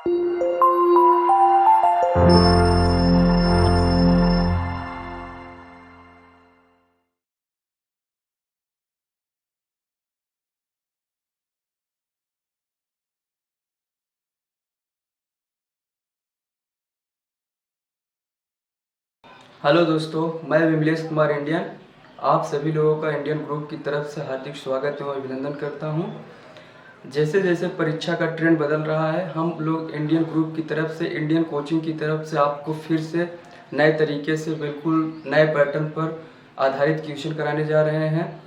Hello दोस्तों, मैं Vimlesh Kumar Indian आप सभी लोगों का इंडियन ग्रुप की तरफ से हार्दिक स्वागत एवं अभिनंदन करता हूं। जैसे जैसे परीक्षा का ट्रेंड बदल रहा है, हम लोग इंडियन ग्रुप की तरफ से, इंडियन कोचिंग की तरफ से आपको फिर से नए तरीके से, बिल्कुल नए पैटर्न पर आधारित ट्यूशन कराने जा रहे हैं।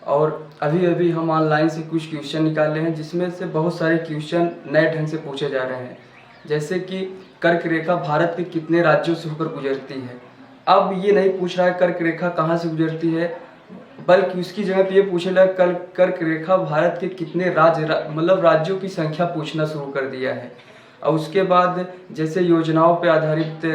और अभी अभी हम ऑनलाइन से कुछ क्वेश्चन निकाले हैं, जिसमें से बहुत सारे क्वेश्चन नए ढंग से पूछे जा रहे हैं। जैसे कि कर्क रेखा भारत के कितने राज्यों से होकर गुजरती है। अब ये नहीं पूछ रहा है कर्क रेखा कहाँ से गुजरती है, बल्कि उसकी जगह पे ये पूछेगा कर्क रेखा भारत के कितने मतलब राज्यों की संख्या पूछना शुरू कर दिया है। और उसके बाद जैसे योजनाओं पे आधारित,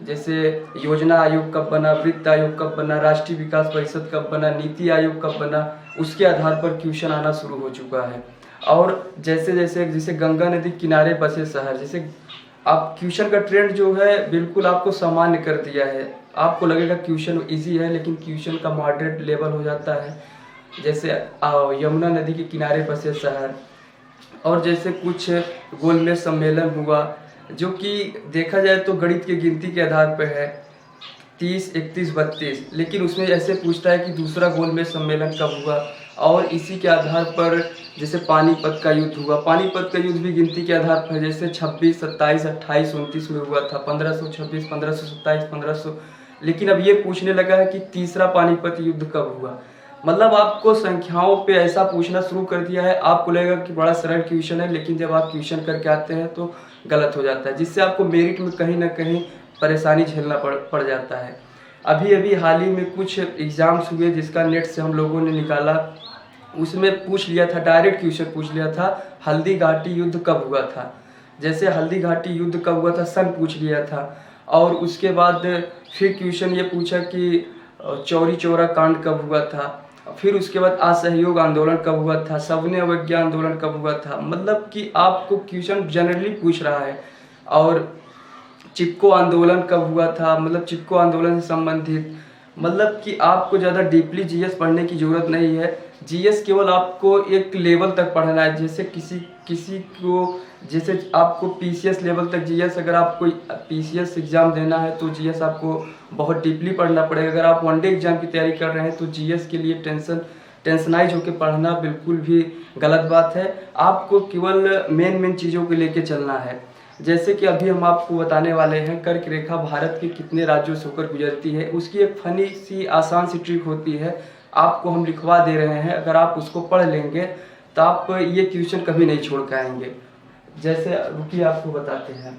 जैसे योजना आयोग कब बना, वित्त आयोग कब बना, राष्ट्रीय विकास परिषद कब बना, नीति आयोग कब बना, उसके आधार पर क्वेश्चन आना शुरू हो चुका है। और जैसे जैसे जैसे गंगा नदी किनारे बसे शहर, जैसे आप क्वेश्चन का ट्रेंड जो है बिल्कुल आपको सामान्य कर दिया है। आपको लगेगा क्वेश्चन इजी है, लेकिन क्वेश्चन का मॉडरेट लेवल हो जाता है। जैसे यमुना नदी के किनारे बसे शहर, और जैसे कुछ गोलमेज सम्मेलन हुआ, जो कि देखा जाए तो गणित की गिनती के आधार पर है 30, 31, 32, लेकिन उसमें ऐसे पूछता है कि दूसरा गोलमेज सम्मेलन कब हुआ। और इसी के आधार पर जैसे पानीपत का युद्ध हुआ, पानीपत का युद्ध भी गिनती के आधार पर जैसे 26, 27, 28, 29 में हुआ था, 1526, 1527, 1500। लेकिन अब ये पूछने लगा है कि तीसरा पानीपत युद्ध कब हुआ। मतलब आपको संख्याओं पे ऐसा पूछना शुरू कर दिया है, आपको लगेगा कि बड़ा सरल क्वेश्चन है, लेकिन जब आप क्वेश्चन करके आते हैं तो गलत हो जाता है, जिससे आपको मेरिट में कहीं ना कहीं परेशानी झेलना पड़ जाता है। अभी अभी हाल ही में कुछ एग्ज़ाम्स हुए जिसका नेट से हम लोगों ने निकाला, उसमें पूछ लिया था, डायरेक्ट क्वेश्चन पूछ लिया था, हल्दी घाटी युद्ध कब हुआ था। जैसे हल्दी घाटी युद्ध कब हुआ था, सन पूछ लिया था। और उसके बाद फिर क्वेश्चन ये पूछा कि चौरी चौरा कांड कब हुआ था। फिर उसके बाद असहयोग आंदोलन कब हुआ था, सविनय अवज्ञा आंदोलन कब हुआ था। मतलब कि आपको क्वेश्चन जनरली पूछ रहा है। और चिपको आंदोलन कब हुआ था, मतलब चिपको आंदोलन से संबंधित, मतलब कि आपको ज़्यादा डीपली जीएस पढ़ने की ज़रूरत नहीं है। जीएस केवल आपको एक लेवल तक पढ़ना है। जैसे किसी को, जैसे आपको पीसीएस लेवल तक जीएस, अगर आपको पीसीएस एग्ज़ाम देना है तो जीएस आपको बहुत डीपली पढ़ना पड़ेगा। अगर आप वनडे एग्ज़ाम की तैयारी कर रहे हैं तो जीएस के लिए टेंशनाइज होकर पढ़ना बिल्कुल भी गलत बात है। आपको केवल मेन चीज़ों को लेके चलना है। जैसे कि अभी हम आपको बताने वाले हैं कर्क रेखा भारत के कितने राज्यों से होकर गुजरती है। उसकी एक फनी सी आसान सी ट्रिक होती है, आपको हम लिखवा दे रहे हैं, अगर आप उसको पढ़ लेंगे तो आप ये क्वेश्चन कभी नहीं छोड़ के आएंगे। जैसे रुकिए आपको बताते हैं।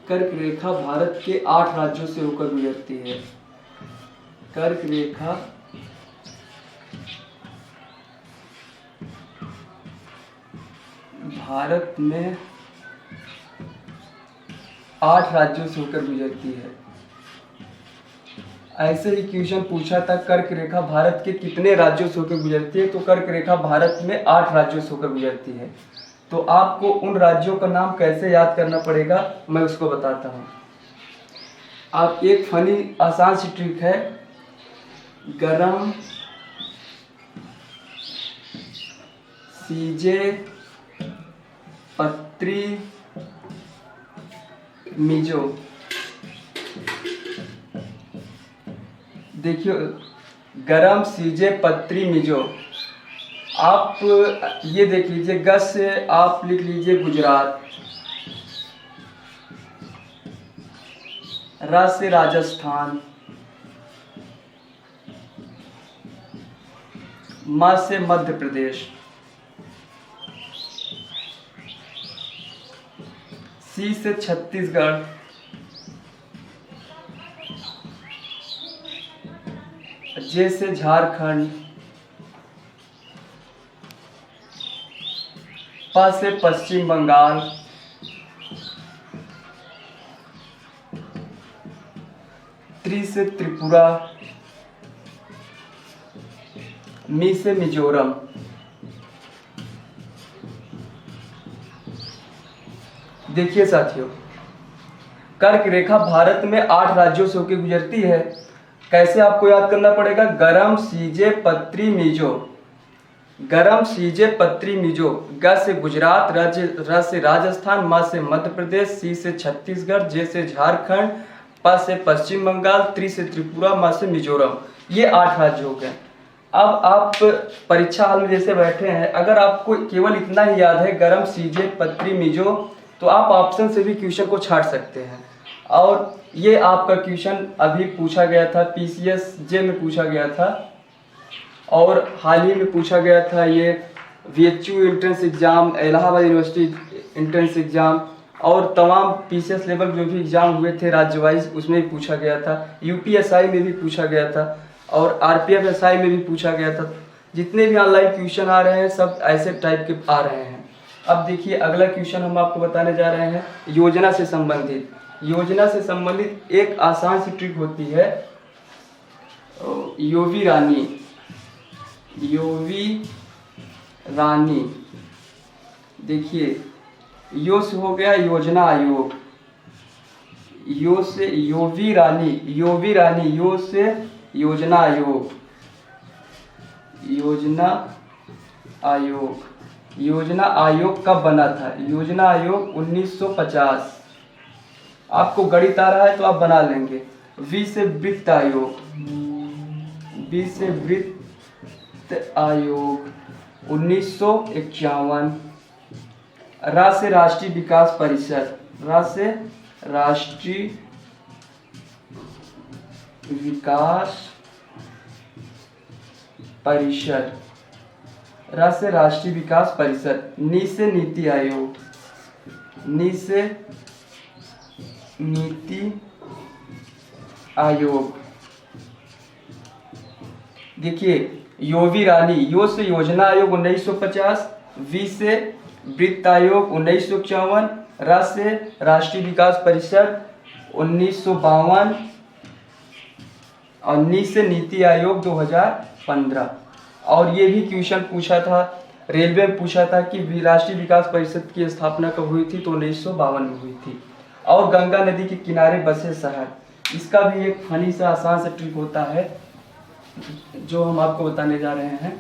कर्क रेखा भारत के 8 राज्यों से होकर गुजरती है। कर्क रेखा भारत में 8 राज्यों से होकर गुजरती है। ऐसे ही क्वेश्चन पूछा था कर्क रेखा भारत के कितने राज्यों से होकर गुजरती है, तो कर्क रेखा भारत में 8 राज्यों से होकर गुजरती है। तो आपको उन राज्यों का नाम कैसे याद करना पड़ेगा, मैं उसको बताता हूँ। आप एक फनी आसान सी ट्रिक है, गरम, सीजे, पत्री, मिजो। देखिए, गरम, सीजे, पत्री, मिजो। आप ये देख लीजिए, गस से आप लिख लीजिए गुजरात, र से राजस्थान, म से मध्य प्रदेश, सी से छत्तीसगढ़, जे से झारखंड, प से पश्चिम बंगाल, त्रि से त्रिपुरा, मी से मिजोरम। देखिए साथियों, कर्क रेखा भारत में 8 राज्यों से होकर गुजरती है। कैसे आपको याद करना पड़ेगा? गरम सीजे पत्री मिजो, गरम सीजे पत्री मिजो। ग से गुजरात, र से राजस्थान, म से मध्य प्रदेश, सी से छत्तीसगढ़, जे से झारखंड, प से पश्चिम बंगाल, त्रि से त्रिपुरा, म से मिजोरम। ये 8 राज्य हो गए। अब आप परीक्षा हॉल में जैसे बैठे हैं, अगर आपको केवल इतना ही याद है गरम सीजे पत्री मिजो, तो आप ऑप्शन से भी क्वेश्चन को छाट सकते हैं। और ये आपका क्वेश्चन अभी पूछा गया था, पीसीएस जे में पूछा गया था, और हाल ही में पूछा गया था ये BHU entrance exam, Allahabad university entrance exam, और तमाम पीसीएस लेवल जो भी एग्जाम हुए थे राज्य वाइज, उसमें भी पूछा गया था। यूपीएसआई में भी पूछा गया था, और आरपीएफएसआई में भी पूछा गया था। जितने भी ऑनलाइन क्वेश्चन आ रहे हैं सब ऐसे टाइप के आ रहे हैं। अब देखिए अगला क्वेश्चन हम आपको बताने जा रहे हैं योजना से संबंधित। योजना से संबंधित एक आसान सी ट्रिक होती है, योवी रानी। योवी रानी, देखिए यो से हो गया योजना आयोग, यो से योवी रानी, योवी रानी, यो से योजना आयोग, योजना आयोग। योजना आयोग कब बना था? योजना आयोग 1950। आपको गणित आ रहा है तो आप बना लेंगे। वी से वित्त आयोग, बी से वित्त आयोग 1951। रा से राष्ट्रीय विकास परिषद, रा से राष्ट्रीय विकास परिषद, रा से राष्ट्रीय विकास परिषद। नी से नीति आयोग, नी से नीति आयोग। देखिए योवी रानी, यो से योजना आयोग 1950, वी से वित्त आयोग 1951, रा से राष्ट्रीय विकास परिषद 1952, और नी से नीति आयोग 2015। और ये भी क्वेश्चन पूछा था, रेलवे में पूछा था कि राष्ट्रीय विकास परिषद की स्थापना कब हुई थी, तो 1952 में हुई थी। और गंगा नदी के किनारे बसे शहर, इसका भी एक फनी सा आसान सा ट्रिक होता है जो हम आपको बताने जा रहे हैं।